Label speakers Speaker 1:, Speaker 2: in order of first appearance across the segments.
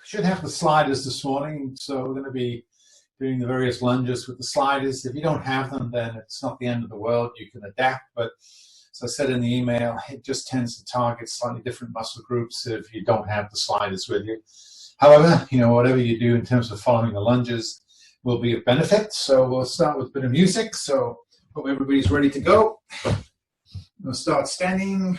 Speaker 1: Should have the sliders this morning, so we're going to be doing the various lunges with the sliders. If you don't have them, then it's not the end of the world. You can adapt, but as I said in the email, it just tends to target slightly different muscle groups if you don't have the sliders with you. However, whatever you do in terms of following the lunges will be of benefit. So we'll start with a bit of music. So hope everybody's ready to go. We'll start standing.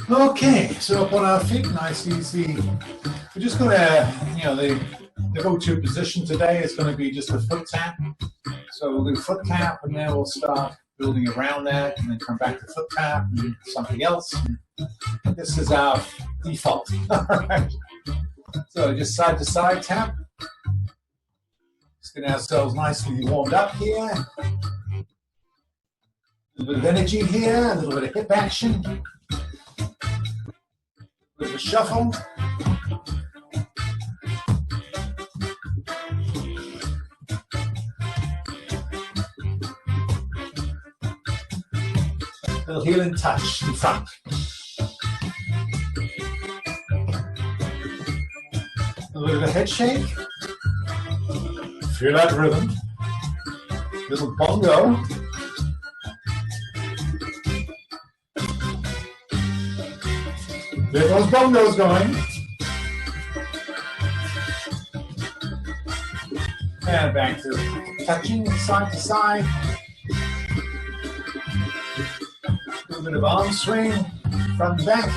Speaker 1: Okay, so up on our feet, nice, easy. We're just going to, the go-to position today is going to be just a foot tap. So we'll do foot tap, and then we'll start building around that, and then come back to foot tap and something else. This is our default. All right. So just side to side tap. Just getting ourselves nicely warmed up here. A little bit of energy here, a little bit of hip action. A bit of a shuffle. A little heel and touch in front. A little bit of a head shake. Feel that rhythm. Little bongo. There those bongos going. And back to touching side to side. A little bit of arm swing, front and back.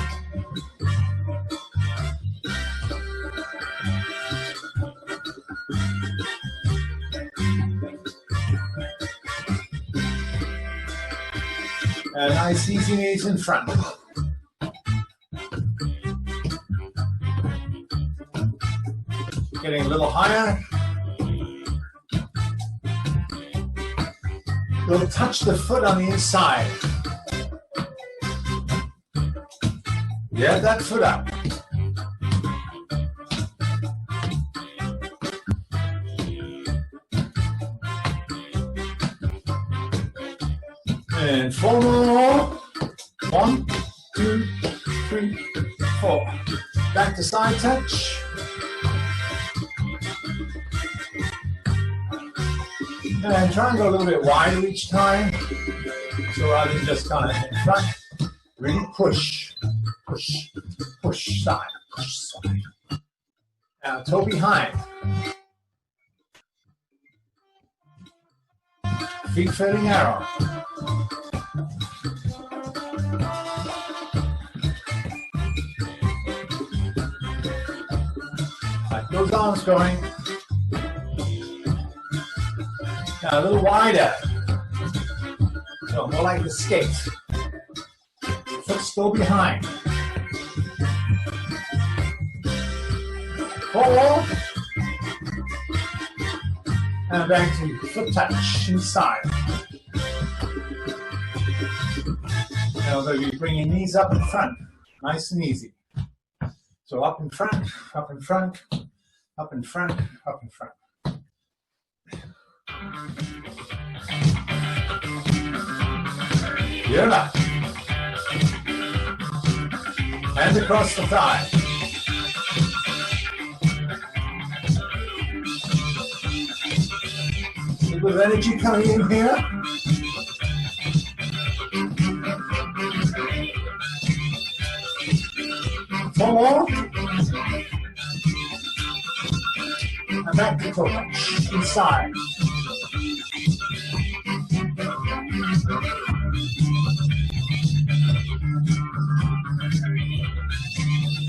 Speaker 1: And nice easy knees in front. Getting a little higher. We'll touch the foot on the inside. Get that foot up. And 4 more. 1, 2, 3, 4. Back to side touch. And try and go a little bit wider each time. So rather than just kind of in front, really push, push, push side, push side. Now toe behind. Feet fairly narrow. Like those arms going. Now a little wider. So more like the skate. Foot still behind. 4. And back to foot touch inside. Now we'll be bringing knees up in front. Nice and easy. So up in front, up in front, up in front, up in front. You're up. Hands across the thigh. A little bit of energy coming in here. One more. And back to toe touch. Inside.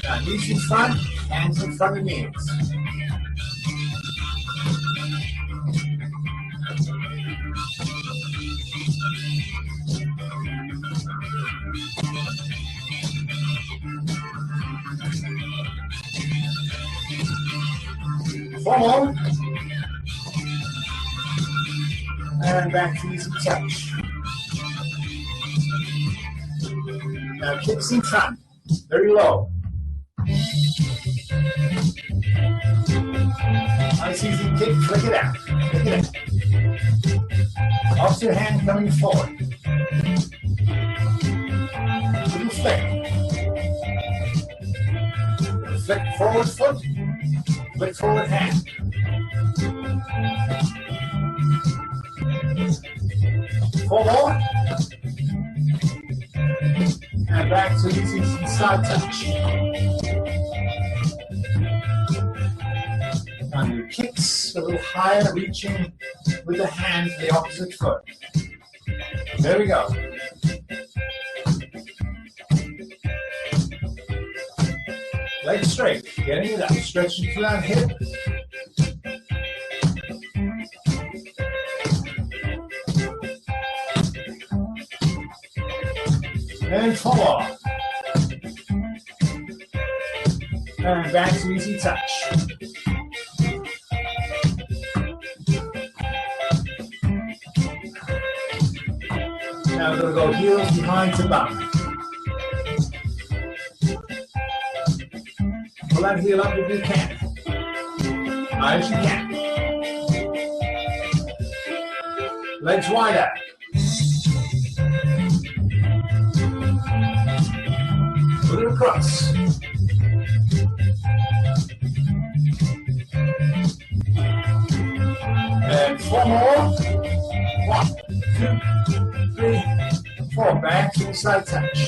Speaker 1: Now, knees in front, hands in front of knees. Forward. And back to easy touch. Now kicks in front, very low. Nice easy kick, flick it out. Flick it out. Opposite hand coming forward. Little flick. Flick forward foot. Flick forward hand. Four more. And back to easy side touch. Now your kicks a little higher, reaching with the hand to the opposite foot. There we go. Legs straight, getting it up, stretching through that hip. And follow. And back to easy touch. Now we're going to go heels behind to bum. Pull that heel up if you can. High as you can. Legs wide out. Put it across. And four more. 1, 2, 3, 4. Back to the side touch.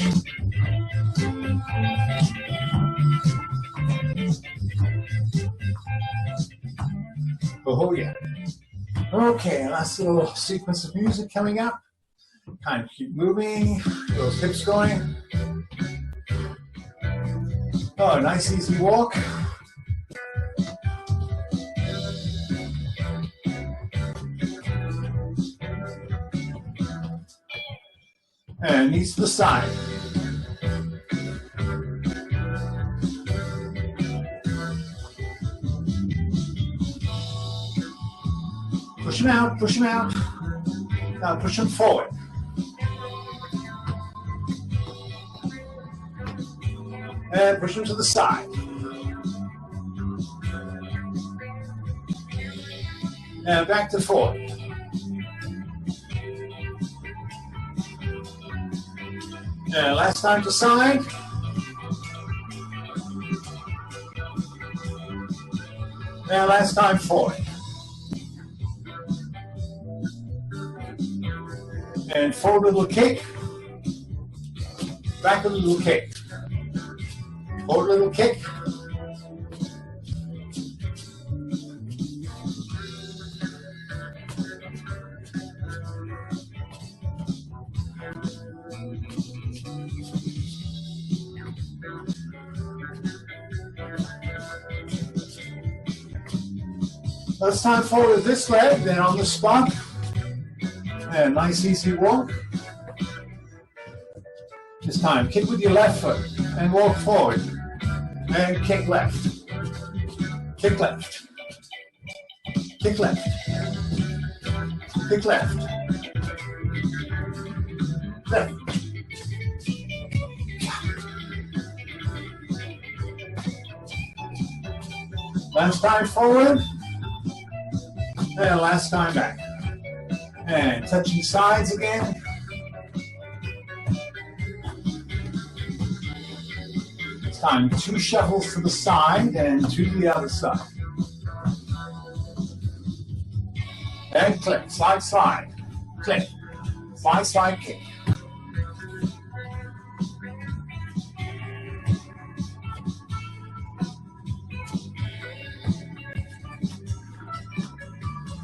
Speaker 1: Oh yeah. Okay, last little sequence of music coming up. Kind of keep moving, those hips going. Oh, nice easy walk. And knees to the side. Push him out, push him out. Now push him forward. And push him to the side. And back to forward. And last time to side. And last time forward. And forward little kick. Back a little kick. Forward little kick. Let's time forward this leg, then on the spot. And nice easy walk. This time, kick with your left foot and walk forward. And kick left. Kick left. Kick left. Kick left. Left. Last time forward. And last time back. And touching sides again. This time 2 shuffles to the side and 2 to the other side. And click, slide, slide. Click, slide, slide, kick.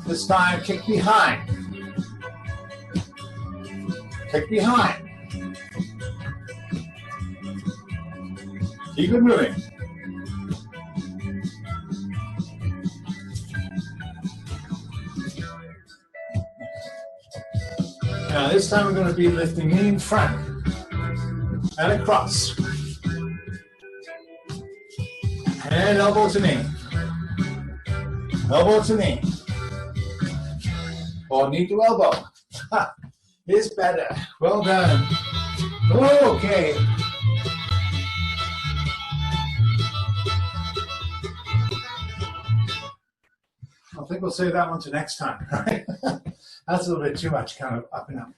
Speaker 1: This time, kick behind. Kick behind. Keep it moving. Now this time we're going to be lifting knee in front and across. And elbow to knee. Elbow to knee. Or knee to elbow. Ha, is better. Well done. Okay. think we'll save that one to next time. Right? That's a little bit too much, kind of up and up.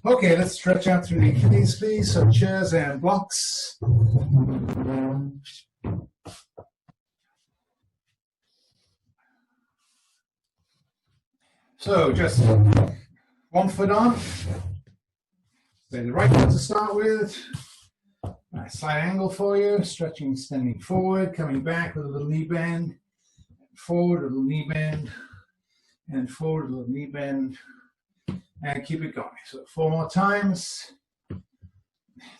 Speaker 1: Okay, let's stretch out through the Achilles, please. So chairs and blocks. So just 1 foot on. Say the right foot to start with. Nice slight angle for you. Stretching, extending forward, coming back with a little knee bend. Forward, a little knee bend. And forward, a little knee bend. And keep it going. So 4 more times.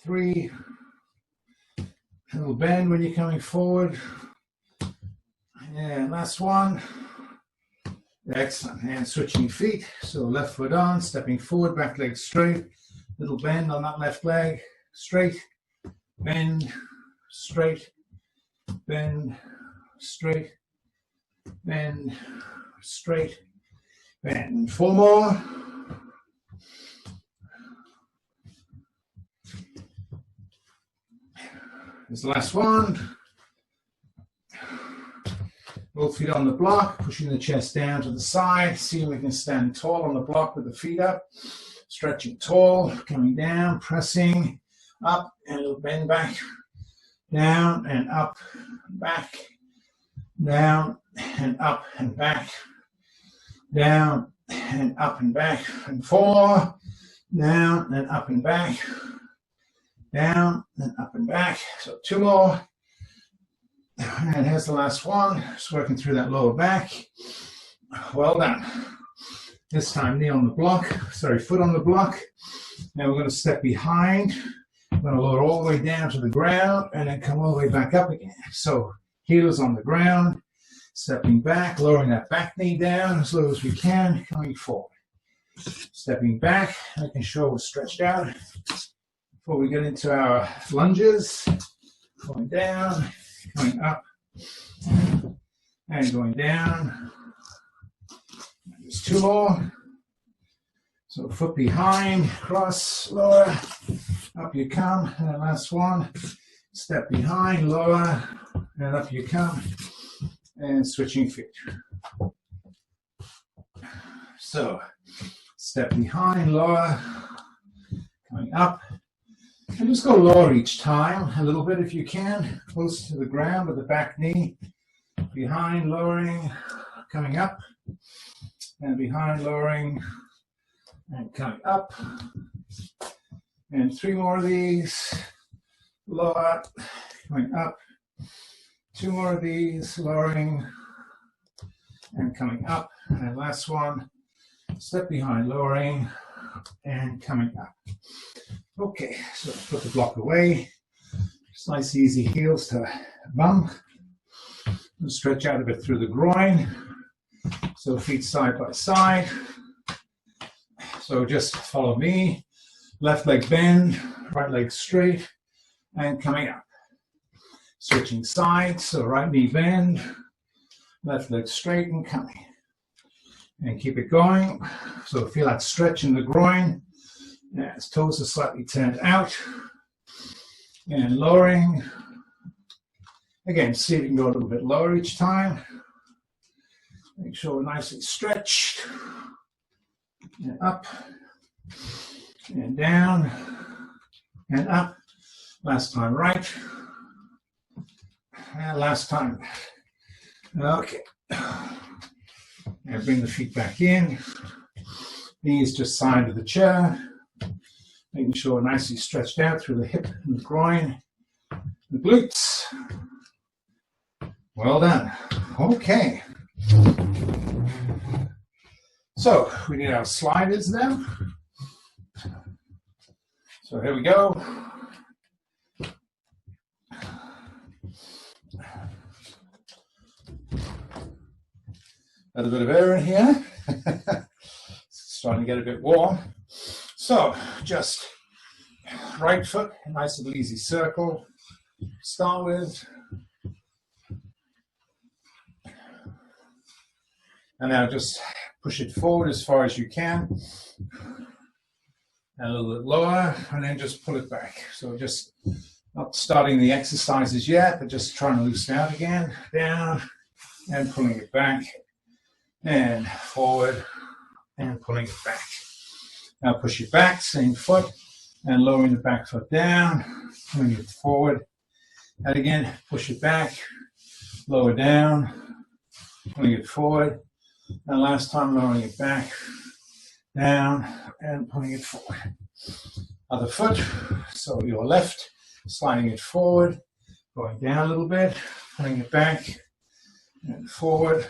Speaker 1: 3. A little bend when you're coming forward. And last one. Excellent. And switching feet. So left foot on, stepping forward, back leg straight. Little bend on that left leg. Straight. Bend. Straight. Bend. Straight. Bend. Straight. Bend. 4 more. Here's the last one. Both feet on the block, pushing the chest down to the side. See if we can stand tall on the block with the feet up. Stretching tall, coming down, pressing up, and a little bend back. Down and up, back. Down and up and back. Down and up and back. And 4. Down and up and back. Down and up and back. So 2 more. And here's the last one. Just working through that lower back. Well done. This time knee on the block, foot on the block. Now we're going to step behind. I'm going to lower all the way down to the ground and then come all the way back up again. So heels on the ground, stepping back, lowering that back knee down as low as we can, coming forward. Stepping back, making sure we're stretched out. Before we get into our lunges, going down, coming up, and going down. Just 2 more. So foot behind, cross, lower, up you come, and then last one. Step behind, lower, and up you come, and switching feet. So step behind, lower, coming up. And just go lower each time, a little bit if you can, close to the ground with the back knee. Behind, lowering, coming up, and behind, lowering, and coming up. And 3 more of these, lower, coming up. 2 more of these, lowering, and coming up. And last one, step behind, lowering, and coming up. Okay, so put the block away. Just nice easy heels to bum. And stretch out a bit through the groin. So feet side by side. So just follow me. Left leg bend, right leg straight, and coming up. Switching sides, so right knee bend, left leg straight and coming. And keep it going. So feel that stretch in the groin. Yeah, his toes are slightly turned out. And lowering. Again, see if you can go a little bit lower each time. Make sure we're nicely stretched. And up. And down. And up. Last time right. And last time. Okay. And bring the feet back in. Knees just side of the chair. Making sure we're nicely stretched out through the hip and the groin, the glutes. Well done. Okay. So we need our sliders now. So here we go. Got a bit of air in here. It's starting to get a bit warm. So just right foot, a nice little easy circle. Start with. And now just push it forward as far as you can. And a little bit lower, and then just pull it back. So just not starting the exercises yet, but just trying to loosen out again. Down, and pulling it back. and forward and pulling it back. Now push it back, same foot, and lowering the back foot down, pulling it forward. And again, push it back, lower down, pulling it forward. And last time, lowering it back, down, and pulling it forward. Other foot, so your left, sliding it forward, going down a little bit, pulling it back, and forward,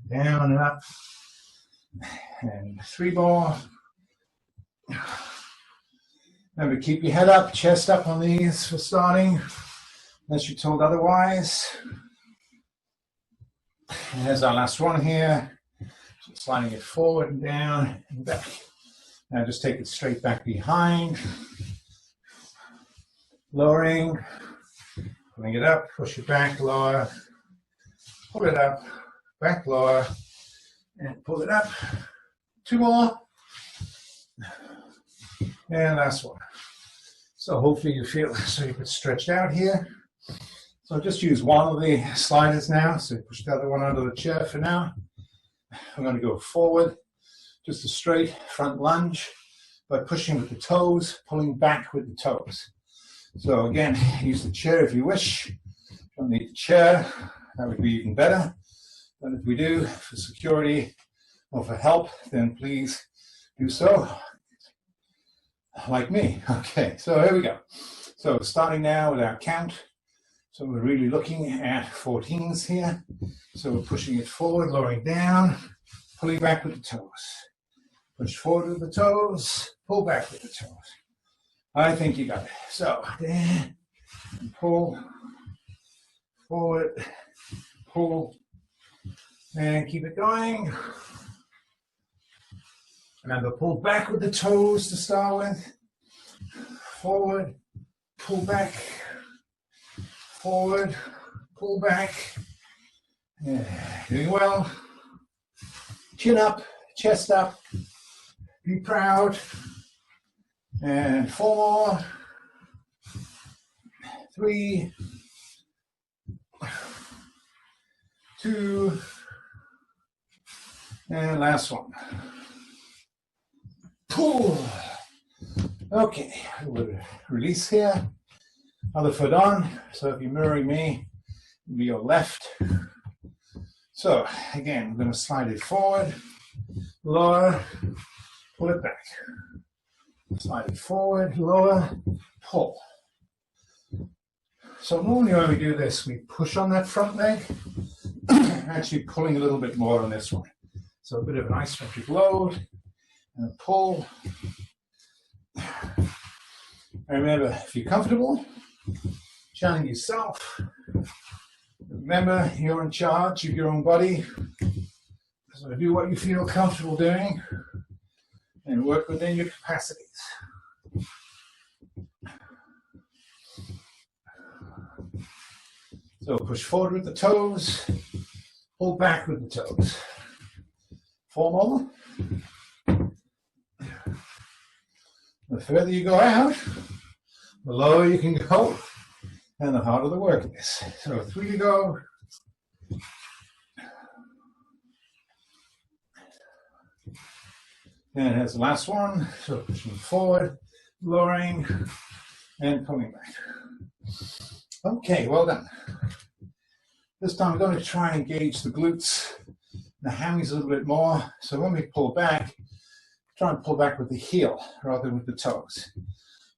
Speaker 1: down and up, and 3 more. Remember, keep your head up, chest up on these for starting, unless you're told otherwise. And here's our last one here. So sliding it forward and down and back. Now just take it straight back behind. Lowering, pulling it up, push it back, lower, pull it up, back, lower, and pull it up. 2 more. And last one. So hopefully you feel so you get stretched out here. So just use one of the sliders now. So push the other one under the chair for now. I'm going to go forward, just a straight front lunge by pushing with the toes, pulling back with the toes. So again, use the chair if you wish. Don't need the chair, that would be even better. But if we do, for security or for help, then please do so, like me. Okay, so here we go. So starting now with our count. So we're really looking at 14s here. So we're pushing it forward, lowering down, pulling back with the toes. Push forward with the toes, pull back with the toes. I think you got it. So, down, and pull, forward, pull, and keep it going. Remember, pull back with the toes to start with. Forward, pull back, forward, pull back. Yeah, doing well. Chin up, chest up. Be proud. And 4 more. 3, 2, and last one. Pull. Okay, we'll release here. Other foot on. So if you're mirroring me, it'll be your left. So again, we're going to slide it forward, lower, pull it back. Slide it forward, lower, pull. So normally when we do this, we push on that front leg, actually pulling a little bit more on this one. So a bit of an isometric load and a pull. And remember, if you're comfortable, challenge yourself. Remember, you're in charge of your own body. So do what you feel comfortable doing and work within your capacities. So push forward with the toes, pull back with the toes. 4 more. The further you go out, the lower you can go, and the harder the work is. So 3 to go. And here's the last one. So pushing forward, lowering, and pulling back. Okay, well done. This time we're going to try and engage the glutes, the hammies a little bit more. So when we pull back, try and pull back with the heel rather than with the toes.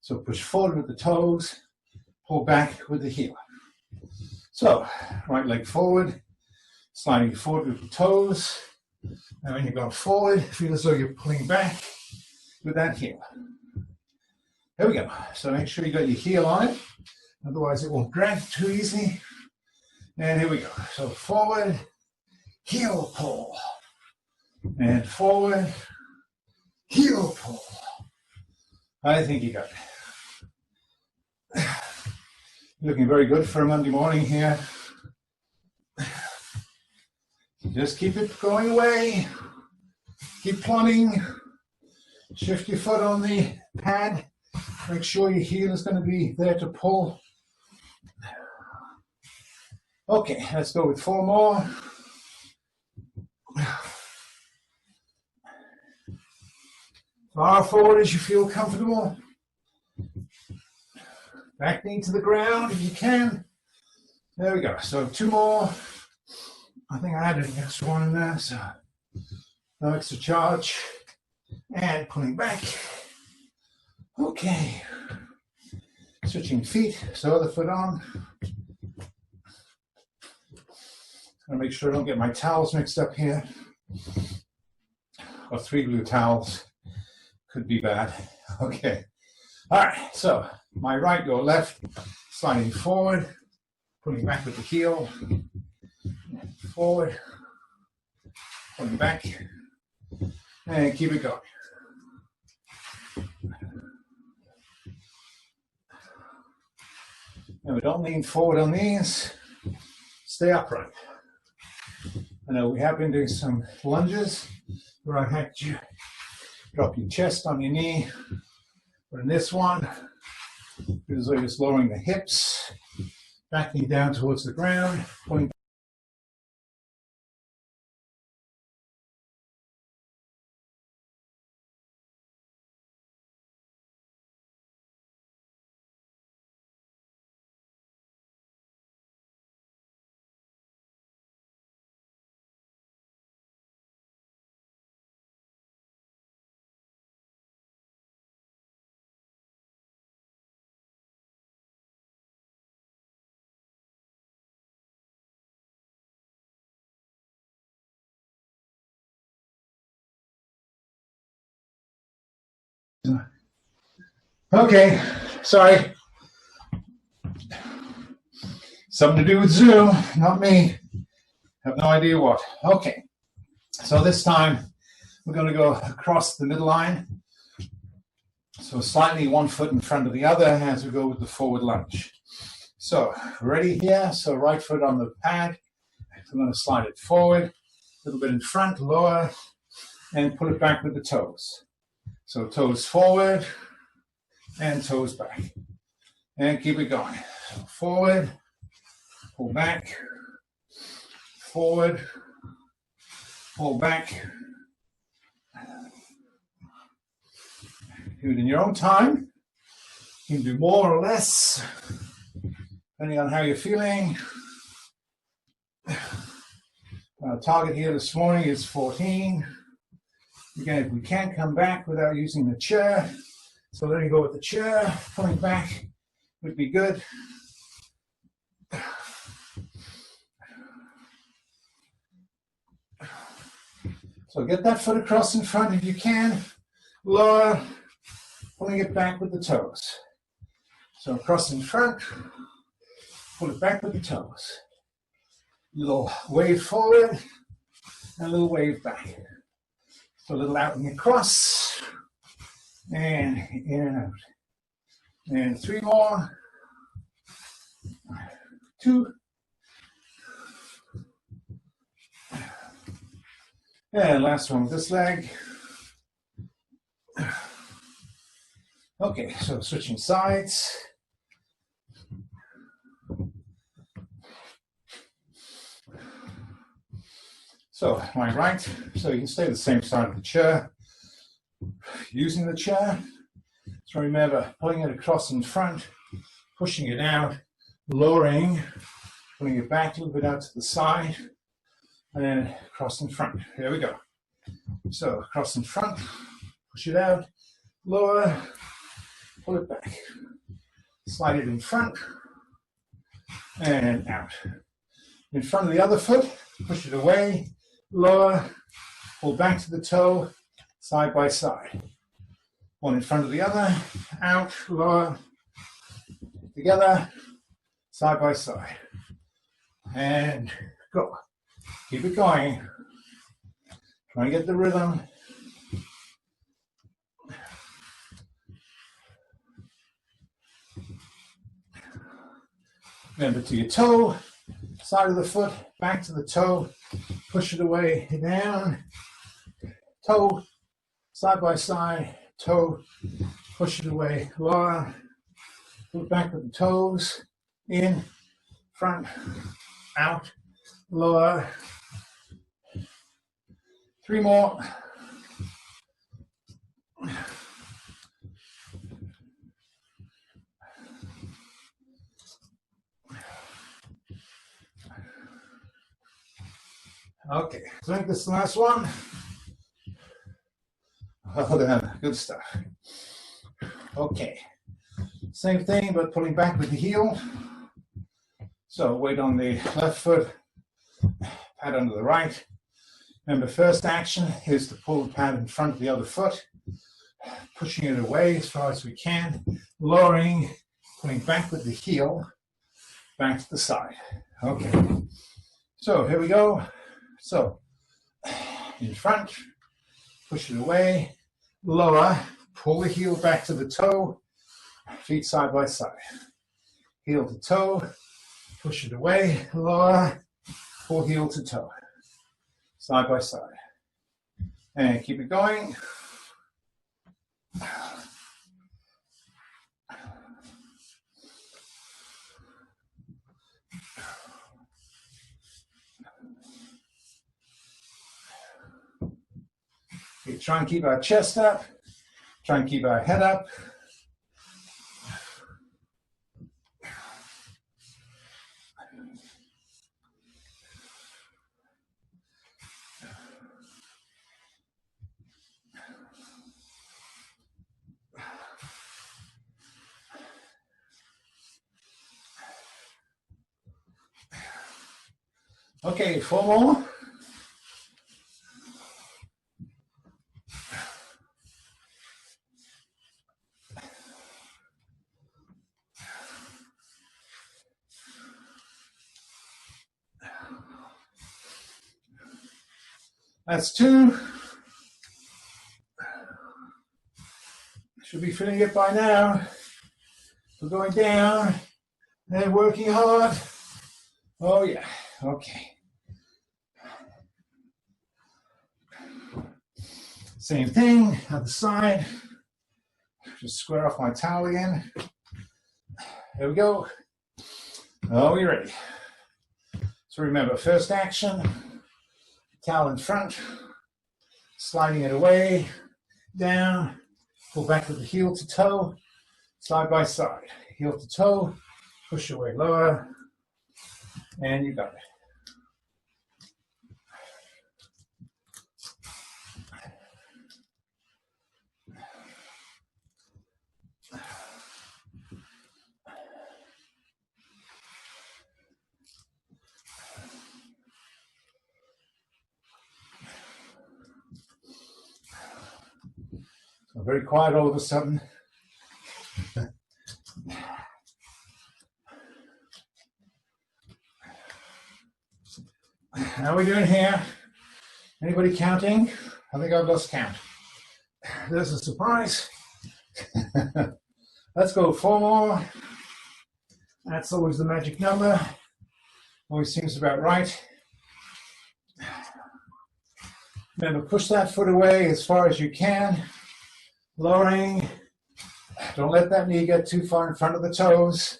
Speaker 1: So push forward with the toes, pull back with the heel. So right leg forward, sliding forward with the toes. And when you're going forward, feel as though you're pulling back with that heel. Here we go. So make sure you got your heel on it, otherwise it won't drag too easy. And here we go. So forward, heel pull, and forward, heel pull. I think you got it. Looking very good for a Monday morning here. Just keep it going away. Keep plodding. Shift your foot on the pad. Make sure your heel is going to be there to pull. Okay, let's go with 4 more. Far forward as you feel comfortable. Back knee to the ground if you can. There we go. So 2 more. I think I added an extra one in there, so no extra charge. And pulling back. Okay. Switching feet, so other foot on. Gonna make sure I don't get my towels mixed up here. Or 3 blue towels. Could be bad. Okay. All right, so my right, your left, sliding forward, pulling back with the heel, forward, pulling back, and keep it going. And we don't lean forward on these, stay upright. I know we have been doing some lunges where I've had you drop your chest on your knee, but in this one, because we're just lowering the hips, back knee down towards the ground, pulling. Okay, sorry. Something to do with Zoom, not me. Have no idea what. Okay, so this time we're going to go across the midline. So slightly 1 foot in front of the other as we go with the forward lunge. So ready here, so right foot on the pad. I'm going to slide it forward, a little bit in front, lower, and pull it back with the toes. So toes forward and toes back. And keep it going. So forward, pull back, forward, pull back. Do it in your own time. You can do more or less, depending on how you're feeling. Our target here this morning is 14. Again, if we can't come back without using the chair, so letting go with the chair, pulling back would be good. So get that foot across in front if you can. Lower, pulling it back with the toes. So across in front, pull it back with the toes. Little wave forward, and a little wave back. So a little out and across, and in and out. And 3 more. 2. And last one with this leg. Okay, so switching sides. So my right, so you can stay the same side of the chair. Using the chair, so remember pulling it across in front, pushing it out, lowering, pulling it back a little bit out to the side, and then across in front. Here we go. So across in front, push it out, lower, pull it back. Slide it in front, and out. In front of the other foot, push it away, lower, pull back to the toe, side by side. One in front of the other, out, lower, together, side by side. And go. Keep it going. Try and get the rhythm. Remember to your toe, side of the foot, back to the toe, push it away, down, toe, side by side, toe, push it away, lower, pull it back with the toes, in, front, out, lower. 3 more. Okay, so I think this is the last one. Well done, good stuff. Okay, same thing, but pulling back with the heel. So weight on the left foot, pad under the right. Remember, first action is to pull the pad in front of the other foot, pushing it away as far as we can, lowering, pulling back with the heel, back to the side. Okay, so here we go. So, in front, push it away, lower, pull the heel back to the toe, feet side by side. Heel to toe, push it away, lower, pull heel to toe, side by side. And keep it going. Okay, try and keep our chest up, try and keep our head up. Okay, 4 more. That's 2. Should be feeling it by now. We're going down and working hard. Oh yeah, okay. Same thing, other side. Just square off my towel again. There we go. Are we ready? So remember, first action, towel in front, sliding it away, down, pull back with the heel to toe, side by side. Heel to toe, push away lower, and you got it. So very quiet all of a sudden. How are we doing here? Anybody counting? I think I've lost count. There's a surprise. Let's go 4 more. That's always the magic number. Always seems about right. Remember, push that foot away as far as you can. Lowering. Don't let that knee get too far in front of the toes.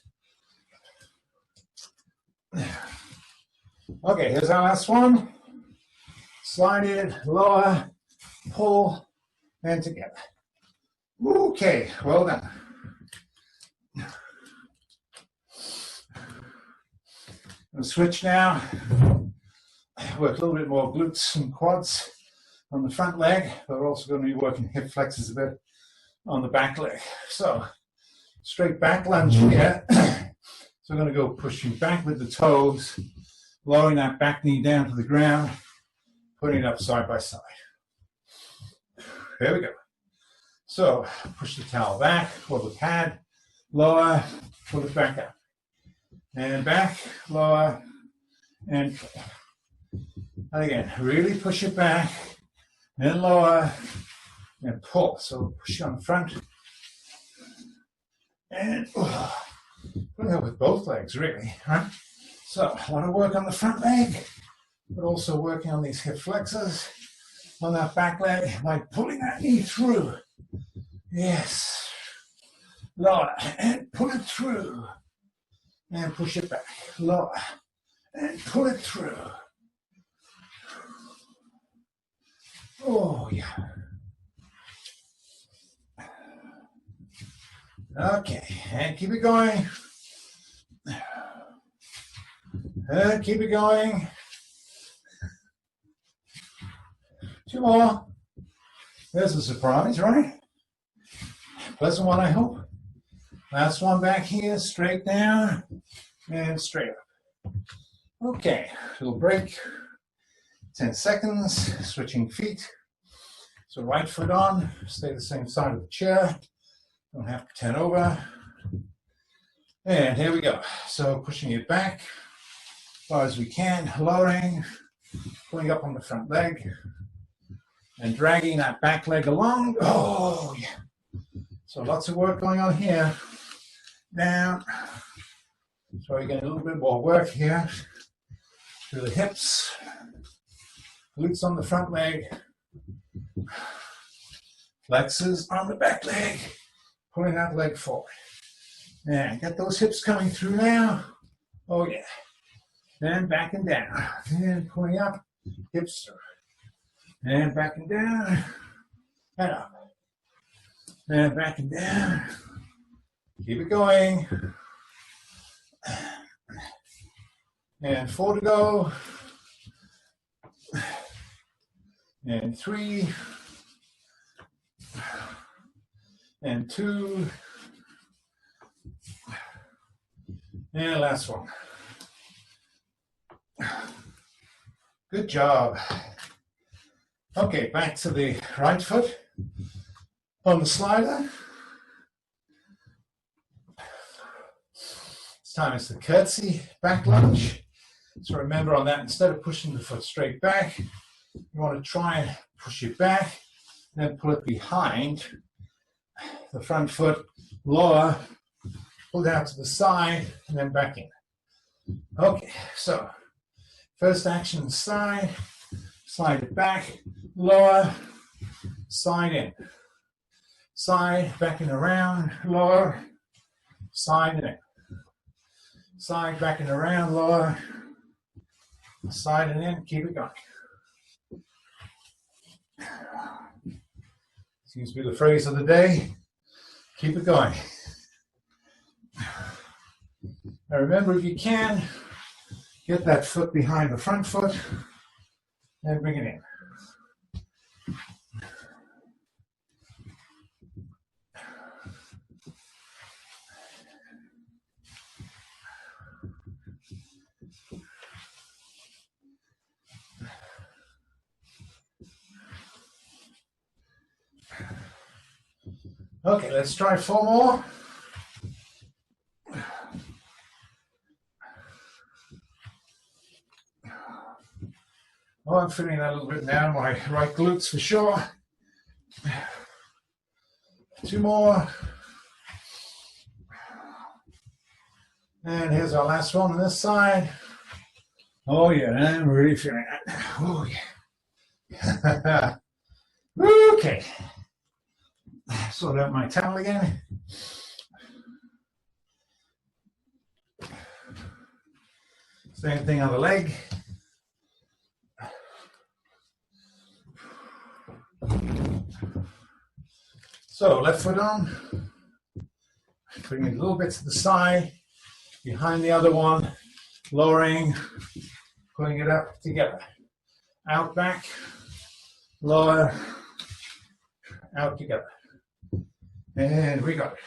Speaker 1: Okay, here's our last one. Slide it, lower, pull, and together. Okay, well done. I'll switch now. Work a little bit more glutes and quads on the front leg, but we're also going to be working hip flexors a bit on the back leg. So, straight back lunge here. So we're going to go pushing back with the toes, lowering that back knee down to the ground, putting it up side by side. Here we go. So push the towel back, or the pad, lower, pull it back up. And back, lower, and pull. And again, really push it back, and lower, and pull. So push it on the front. And put it up with both legs, really. Right? So I want to work on the front leg, but also working on these hip flexors on that back leg by pulling that knee through. Yes. Lower and pull it through. And push it back. Lower and pull it through. Oh, yeah. Okay, and keep it going. And keep it going. 2 more. There's a surprise, right? Pleasant one, I hope. Last one back here, straight down and straight up. Okay, little break. 10 seconds, switching feet. So right foot on, stay the same side of the chair. Don't have to turn over. And here we go. So pushing it back as far as we can, lowering, pulling up on the front leg, and dragging that back leg along. Oh, yeah. So lots of work going on here. Down. So we're getting a little bit more work here through the hips, glutes on the front leg, flexors on the back leg, pulling that leg forward. And get those hips coming through now. Oh yeah. And back and down. And pulling up, hips through. And back and down. And up. And back and down. Keep it going. And 4 to go. And 3. And 2. And last one. Good job. Okay, back to the right foot on the slider. This time it's the curtsy back lunge. So remember on that, instead of pushing the foot straight back, you want to try and push it back, then pull it behind the front foot, lower, pull it out to the side, and then back in. Okay, so first action, side, slide it back, lower, side in, side, back and around, lower, side and in, side, back and around, lower, side and in, keep it going. Seems to be the phrase of the day, keep it going. Now remember, if you can, get that foot behind the front foot and bring it in. Okay, let's try 4 more. Oh, I'm feeling that a little bit now, my right glutes for sure. 2 more. And here's our last one on this side. Oh yeah, I'm really feeling that. Oh yeah. Okay. Sort out my towel again. Same thing on the leg. So left foot on, putting it a little bit to the side, behind the other one, lowering, pulling it up together. Out, back, lower, out together. And we got it.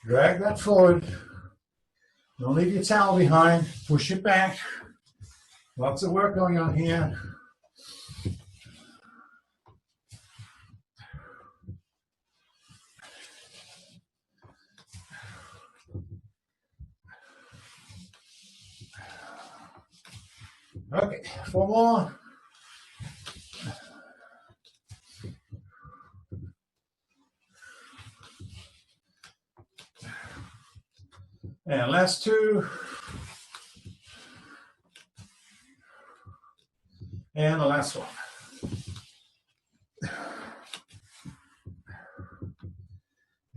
Speaker 1: Drag that forward. Don't leave your towel behind. Push it back. Lots of work going on here. Okay, 4 more. And last 2. And the last one.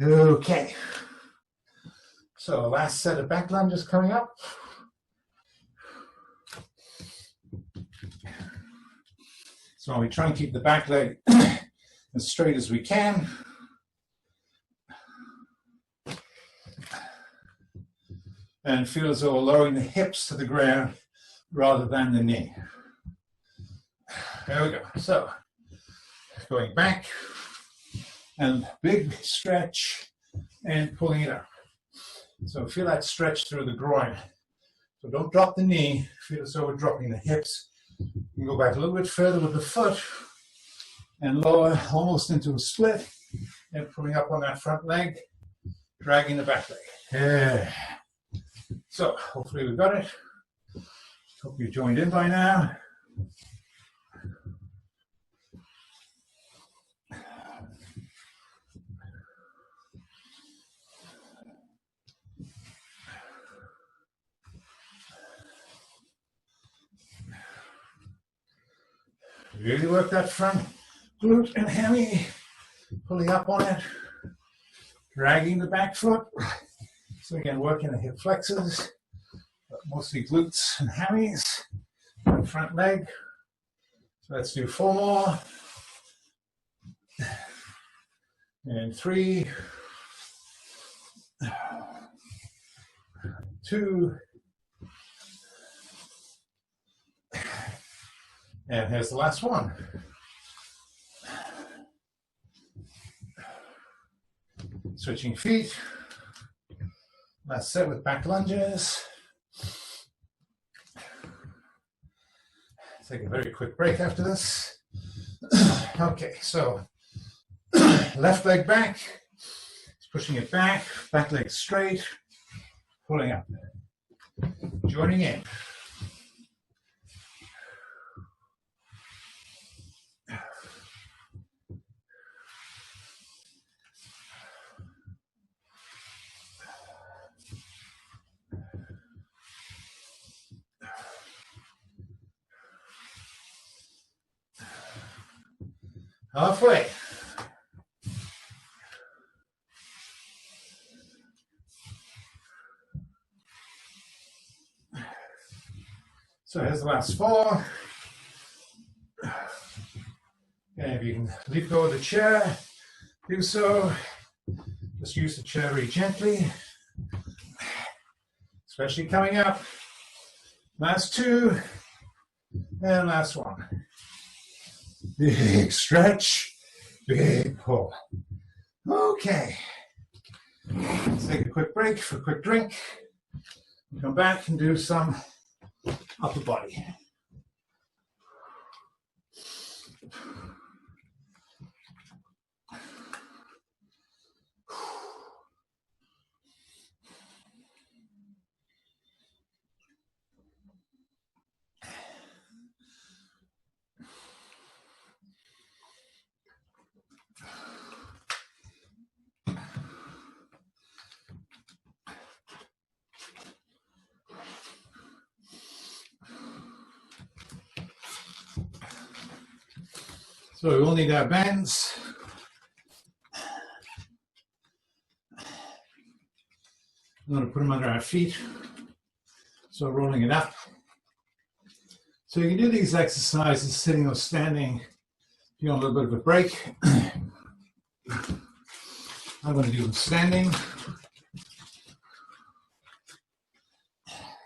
Speaker 1: Okay. So last set of back lunges coming up. So we try and keep the back leg as straight as we can. And feel as though we're lowering the hips to the ground rather than the knee. There we go. So going back and big stretch and pulling it up. So feel that stretch through the groin. So don't drop the knee. Feel as though we're dropping the hips. You can go back a little bit further with the foot and lower almost into a split and pulling up on that front leg, dragging the back leg. Yeah. So hopefully we've got it. Hope you joined in by now. Really work that front glute and hammy, pulling up on it, dragging the back foot. So again, working the hip flexors, but mostly glutes and hammies, and front leg. So let's do 4 more. And 3, 2, and here's the last one. Switching feet. Last set with back lunges. Take a very quick break after this. Okay, so left leg back, pushing it back, back leg straight, pulling up, joining in. Halfway. So here's the last 4. And if you can leave go of the chair, do so. Just use the chair very gently, especially coming up. Last 2, and last 1. Big stretch, big pull. Okay. Let's take a quick break for a quick drink. Come back and do some upper body. So we will need our bands. I'm going to put them under our feet. So rolling it up. So you can do these exercises sitting or standing if you want a little bit of a break. I'm going to do them standing.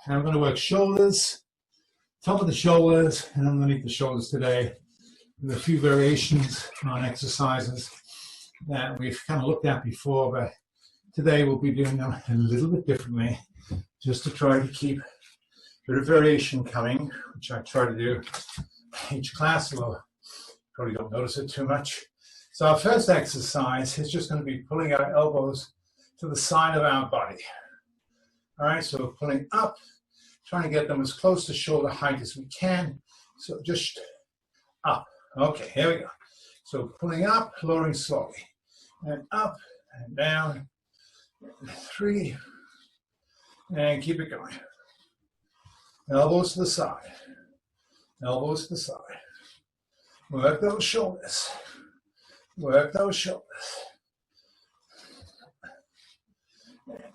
Speaker 1: And I'm going to work shoulders, top of the shoulders, and underneath the shoulders today. With a few variations on exercises that we've kind of looked at before, but today we'll be doing them a little bit differently, just to try to keep a bit of variation coming, which I try to do each class, although probably don't notice it too much. So our first exercise is just going to be pulling our elbows to the side of our body. All right, so pulling up, trying to get them as close to shoulder height as we can. So just up. Okay, here we go. So pulling up, lowering slowly, and up and down, 3, and keep it going. Elbows to the side, elbows to the side. Work those shoulders. Work those shoulders.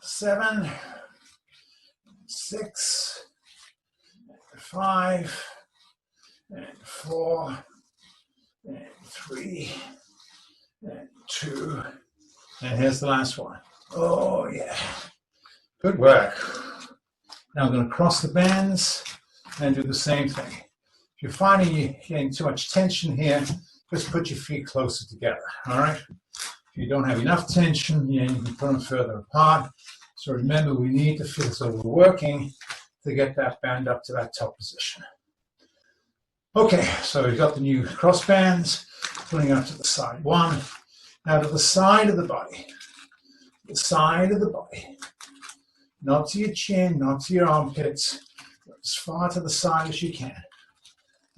Speaker 1: 7, 6, 5, 4, 3, 2, and here's the last one. Oh yeah, good work. Now I'm going to cross the bands and do the same thing. If you're finding you're getting too much tension here, just put your feet closer together, all right? If you don't have enough tension, you can put them further apart. So remember, we need to feel as though we're working to get that band up to that top position. Okay, so we've got the new cross bands, putting up to the side. 1, now to the side of the body. The side of the body. Not to your chin, not to your armpits. As far to the side as you can.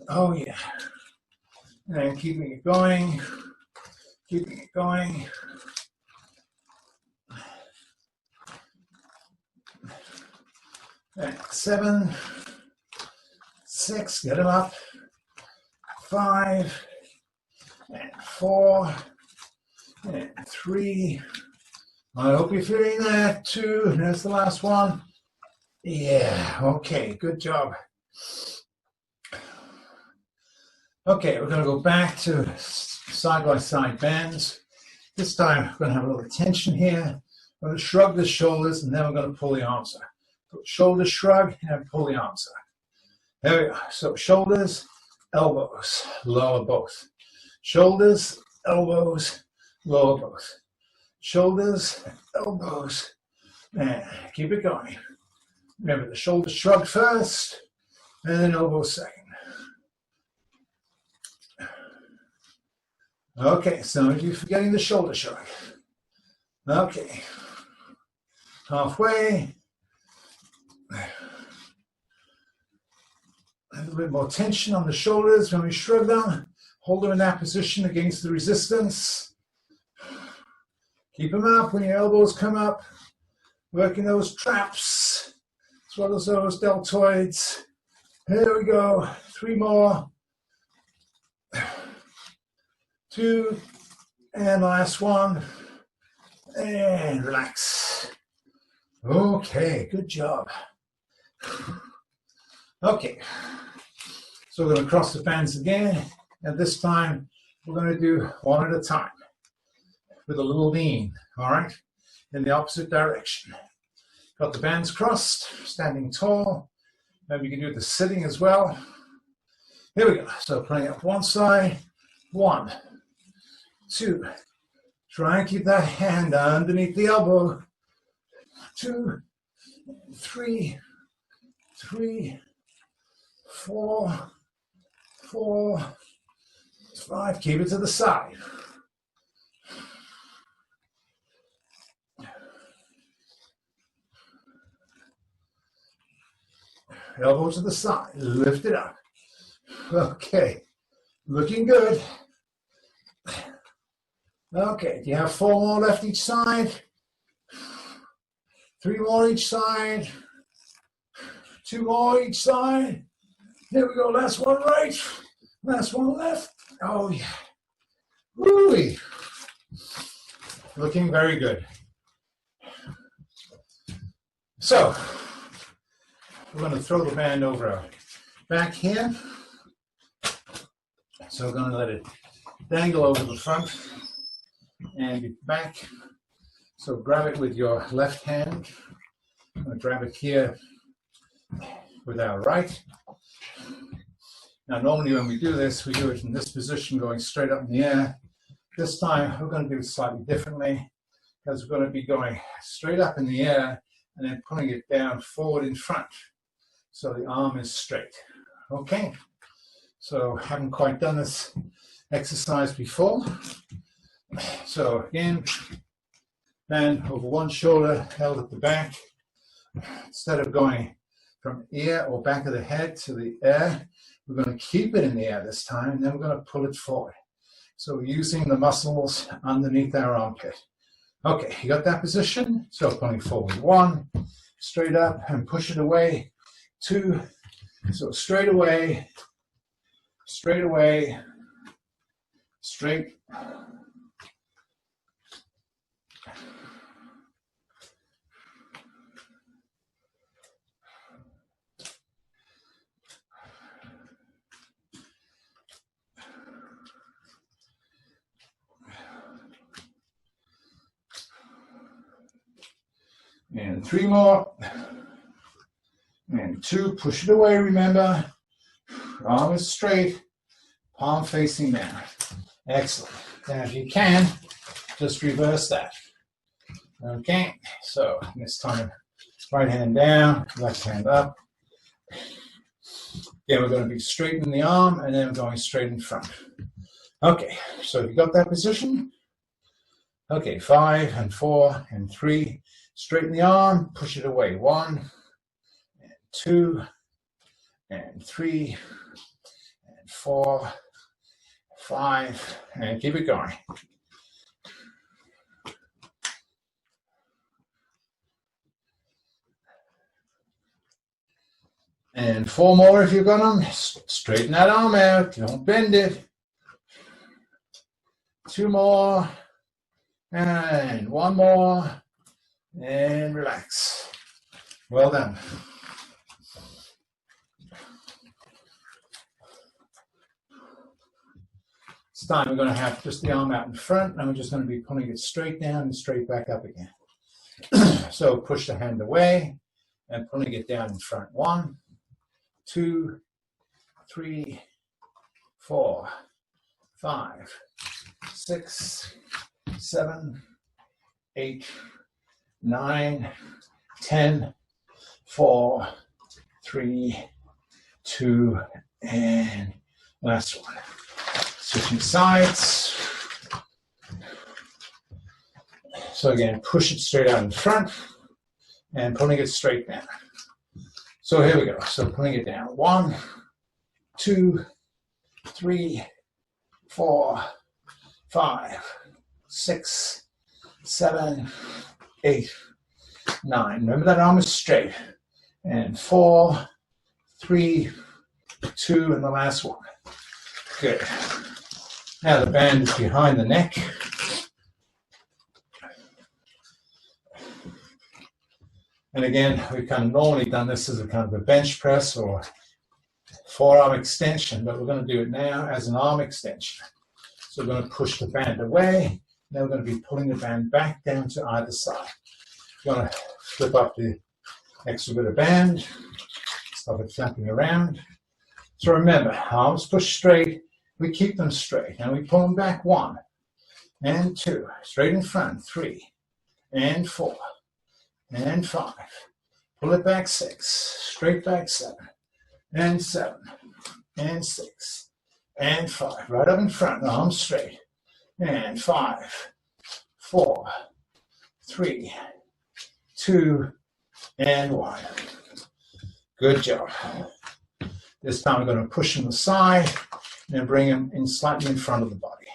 Speaker 1: Oh yeah. And keeping it going. Keeping it going. And 7, 6, get them up. 5, and 4, and 3. I hope you're feeling that. 2, there's the last one. Yeah, okay, good job. Okay, we're going to go back to side-by-side bends. This time we're going to have a little tension here. We're going to shrug the shoulders and then we're going to pull the arms up. Shoulder shrug and pull the arms up. There we go. So shoulders, elbows, lower both. Shoulders, elbows, lower both. Shoulders, elbows, and keep it going. Remember the shoulder shrug first, and then elbow second. Okay, some of you forgetting the shoulder shrug. Okay, halfway. A little bit more tension on the shoulders when we shrug them. Hold them in that position against the resistance. Keep them up when your elbows come up. Working those traps as well as those deltoids. Here we go. 3 more. 2. And last one. And relax. Okay, good job. Okay. So we're going to cross the bands again. And this time we're going to do one at a time with a little lean, all right, in the opposite direction. Got the bands crossed, standing tall. Maybe you can do the sitting as well. Here we go. So playing up one side. 1, 2. Try and keep that hand underneath the elbow. 2, 3, 4, 5. Keep it to the side. Elbow to the side. Lift it up. Okay. Looking good. Okay. Do you have 4 more left each side? 3 more each side. 2 more each side. Here we go. Last one right. Last one left. Oh, yeah. Woo-wee. Looking very good. So, we're going to throw the band over our back here. So we're going to let it dangle over the front and back. So grab it with your left hand. I'm going to grab it here with our right. Now normally when we do this, we do it in this position going straight up in the air. This time we're going to do it slightly differently because we're going to be going straight up in the air and then pulling it down forward in front. So the arm is straight. Okay, so haven't quite done this exercise before. So again, band over one shoulder, held at the back. Instead of going from ear or back of the head to the air, we're going to keep it in the air this time, and then we're going to pull it forward. So we're using the muscles underneath our armpit. Okay, you got that position? So pulling forward. 1, straight up and push it away. 2, so straight away straight away, straight. And 3 more. And 2, push it away, remember. Arm is straight, palm facing down. Excellent. Now if you can, just reverse that. Okay, so this time, right hand down, left hand up. Again, we're going to be straightening the arm and then we're going straight in front. Okay, so you got that position? Okay, 5 and 4 and 3. Straighten the arm, push it away. 1 and 2 and 3 and 4, 5, and keep it going. And 4 more if you've got them. Straighten that arm out, don't bend it. 2 more, and 1 more, and relax. Well done. This time we're going to have just the arm out in front, and we're just going to be pulling it straight down and straight back up again. So push the hand away and pulling it down in front. 1, 2, 3, 4, 5, 6, 7, 8, 9, 10, 4, 3, 2, and last one. Switching sides. So again, push it straight out in front and pulling it straight down. So here we go. So pulling it down. 1, 2, 3, 4, 5, 6, 7, 8, 9. Remember that arm is straight. And 4, 3, 2, and the last one. Good. Now the band is behind the neck. And again, we've kind of normally done this as a kind of a bench press or forearm extension, but we're going to do it now as an arm extension. So we're going to push the band away. Now we're going to be pulling the band back down to either side. We're going to flip up the extra bit of band, stop it flapping around. So remember, arms push straight, we keep them straight, and we pull them back 1 and 2, straight in front, 3 and 4 and 5. Pull it back 6, straight back 7 and 7 and 6 and 5. Right up in front, arms straight, and 5, 4, 3, 2, and 1. Good job. This time we're going to push them aside and then bring them in slightly in front of the body.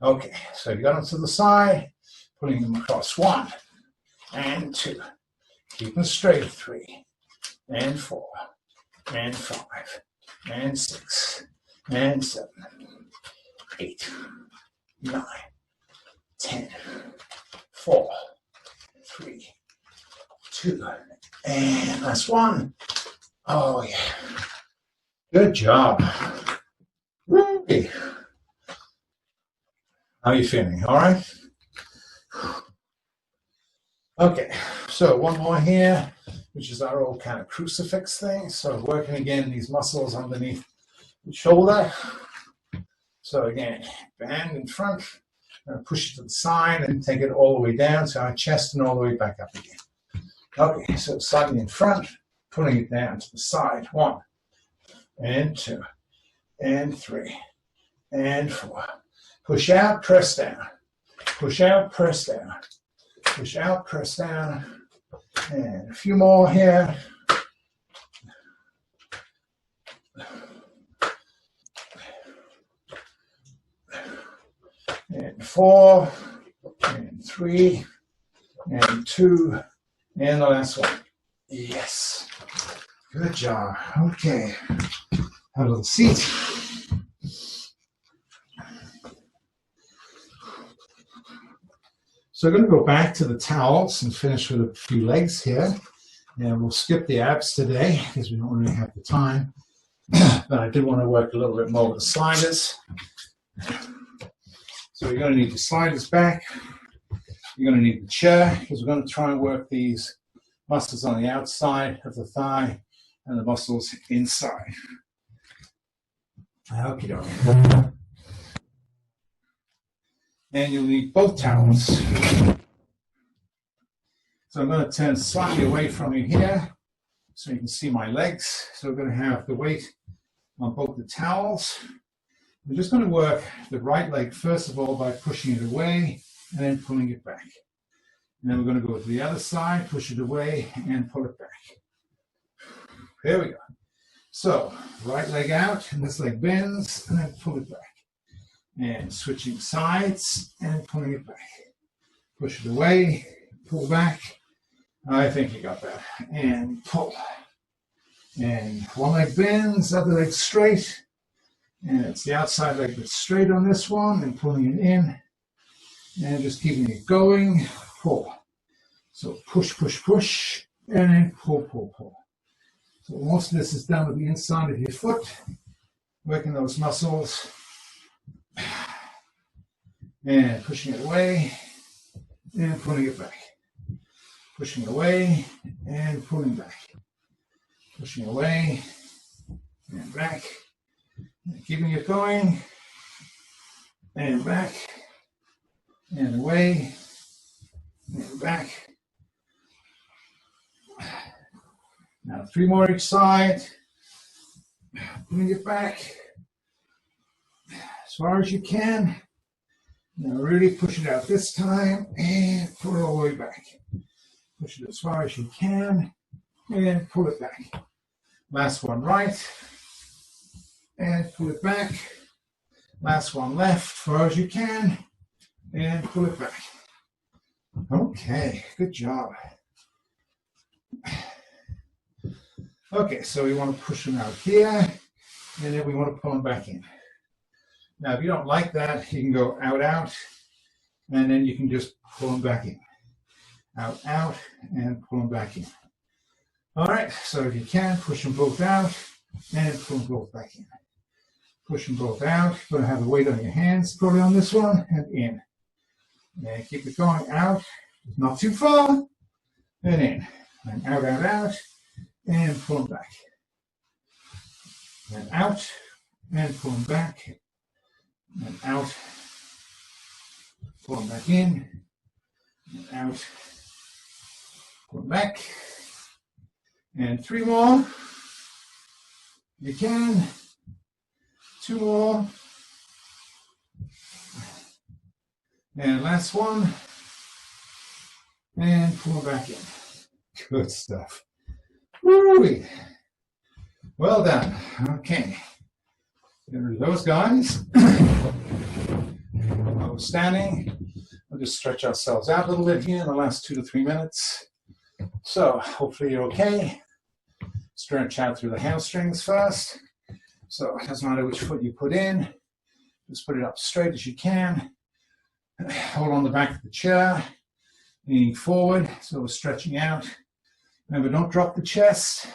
Speaker 1: Okay, so you got them to the side, pulling them across 1 and 2. Keep them straight, 3 and 4 and 5 and 6 and 7, 8, 9, 10, 4, 3, 2, and last one. Oh yeah. Good job. Woo-wee. How are you feeling? All right? Okay, so one more here, which is our old kind of crucifix thing. So working again these muscles underneath the shoulder. So again, band in front, push it to the side and take it all the way down to our chest and all the way back up again. Okay, so slightly in front, pulling it down to the side. 1 and 2 and 3 and 4. Push out, press down. Push out, press down. Push out, press down. And a few more here. And 4 and 3 and 2 and the last one. Yes. Good job. Okay. Have a little seat. So we're going to go back to the towels and finish with a few legs here. And we'll skip the abs today because we don't really have the time. But I did want to work a little bit more with the sliders. So you're going to need the sliders back. You're going to need the chair because we're going to try and work these muscles on the outside of the thigh and the muscles inside. Okie dokie. And you'll need both towels. So I'm going to turn slightly away from you here so you can see my legs. So we're going to have the weight on both the towels. We're just going to work the right leg first of all by pushing it away and then pulling it back. And then we're going to go to the other side, push it away and pull it back. There we go. So right leg out and this leg bends and then pull it back. And switching sides and pulling it back. Push it away, pull back. I think you got that. And pull. And one leg bends, other leg straight. And it's the outside leg that's straight on this one and pulling it in. And just keeping it going. Pull. So push, push, push. And then pull, pull, pull. So most of this is done with the inside of your foot. Working those muscles. And pushing it away. And pulling it back. Pushing away and pulling back. Pushing away and back. And keeping it going. And back. And away. And back. Now 3 more each side. Pulling it back as far as you can. Now really push it out this time and pull it all the way back. Push it as far as you can and pull it back. Last one right and pull it back. Last one left as far as you can and pull it back. Okay, good job. Okay, so we want to push them out here and then we want to pull them back in. Now, if you don't like that, you can go out, out, and then you can just pull them back in. Out, out, and pull them back in. All right, so if you can, push them both out and pull them both back in. Push them both out. You're going to have the weight on your hands, probably on this one, and in. And keep it going out, not too far, and in. And out, out, out, and pull them back. And out, and pull them back. And out, pull them back in, and out, pull them back, and 3 more, you can, 2 more, and last one, and pull them back in. Good stuff. Woo-wee. Well done. Okay. Get rid of those guys. While we're standing, we'll just stretch ourselves out a little bit here in the last 2 to 3 minutes. So hopefully you're okay. Stretch out through the hamstrings first. So it doesn't matter which foot you put in. Just put it up straight as you can. Hold on the back of the chair, leaning forward. So we're stretching out. Remember, don't drop the chest.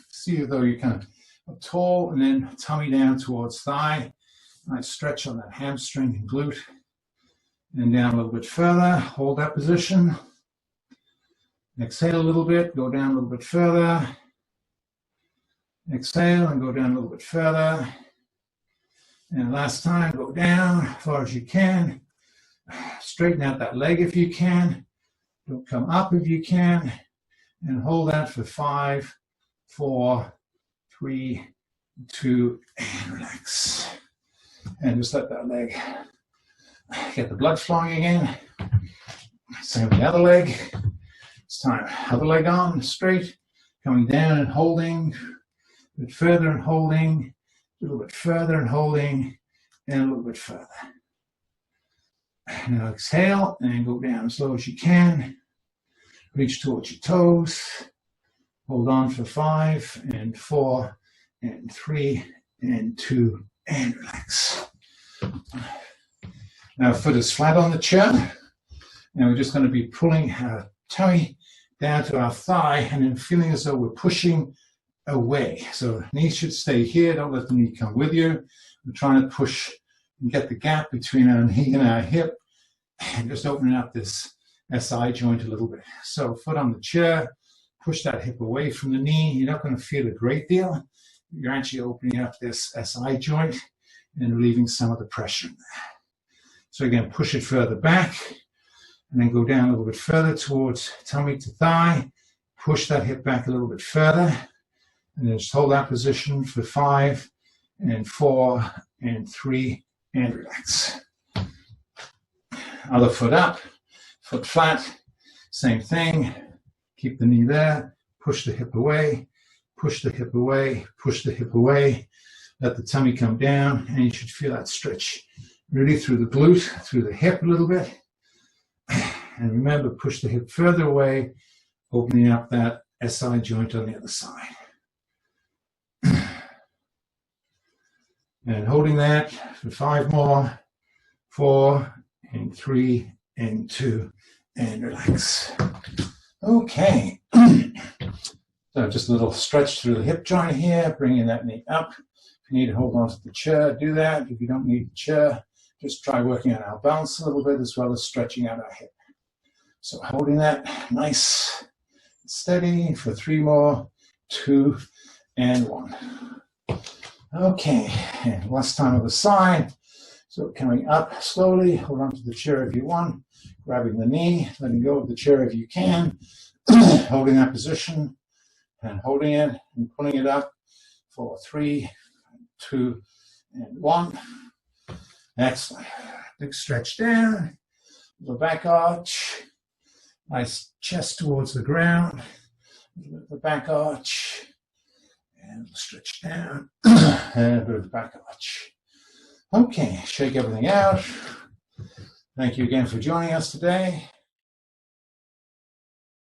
Speaker 1: See as though you're kind of up tall and then tummy down towards thigh. Nice stretch on that hamstring and glute. And down a little bit further. Hold that position. Exhale a little bit. Go down a little bit further. Exhale and go down a little bit further. And last time, go down as far as you can. Straighten out that leg if you can. Don't come up if you can. And hold that for 5, 4, 3, 2, and relax. And just let that leg get the blood flowing again. Same with the other leg. It's time. Other leg on, straight. Coming down and holding. A bit further and holding. A little bit further and holding. And a little bit further. Now exhale and go down as low as you can. Reach towards your toes. Hold on for 5 and 4 and 3 and 2 and relax. Now foot is flat on the chair And we're just going to be pulling our tummy down to our thigh and then feeling as though we're pushing away. So knee should stay here. Don't let the knee come with you. We're trying to push and get the gap between our knee and our hip and just opening up this SI joint a little bit. So foot on the chair, push that hip away from the knee. You're not going to feel a great deal. You're actually opening up this SI joint and relieving some of the pressure in there. So again, push it further back and then go down a little bit further towards tummy to thigh. Push that hip back a little bit further and then just hold that position for 5 and 4 and 3 and relax. Other foot up, foot flat, same thing. Keep the knee there, push the hip away, push the hip away, push the hip away. Let the tummy come down, and you should feel that stretch really through the glute, through the hip a little bit. And remember, push the hip further away, opening up that SI joint on the other side. And holding that for 5 more, 4 and 3 and 2 and relax. Okay. So just a little stretch through the hip joint here, bringing that knee up. If you need to hold on to the chair, do that. If you don't need the chair, just try working on our balance a little bit as well as stretching out our hip. So holding that nice, steady for 3 more, 2 and 1. Okay, and last time on the side. So coming up slowly, hold on to the chair if you want, grabbing the knee, letting go of the chair if you can, holding that position and holding it and pulling it up for 3, 2, and 1. Excellent. Big stretch down, the back arch, nice chest towards the ground, the back arch, and stretch down, and a bit of the back arch. Okay, shake everything out. Thank you again for joining us today.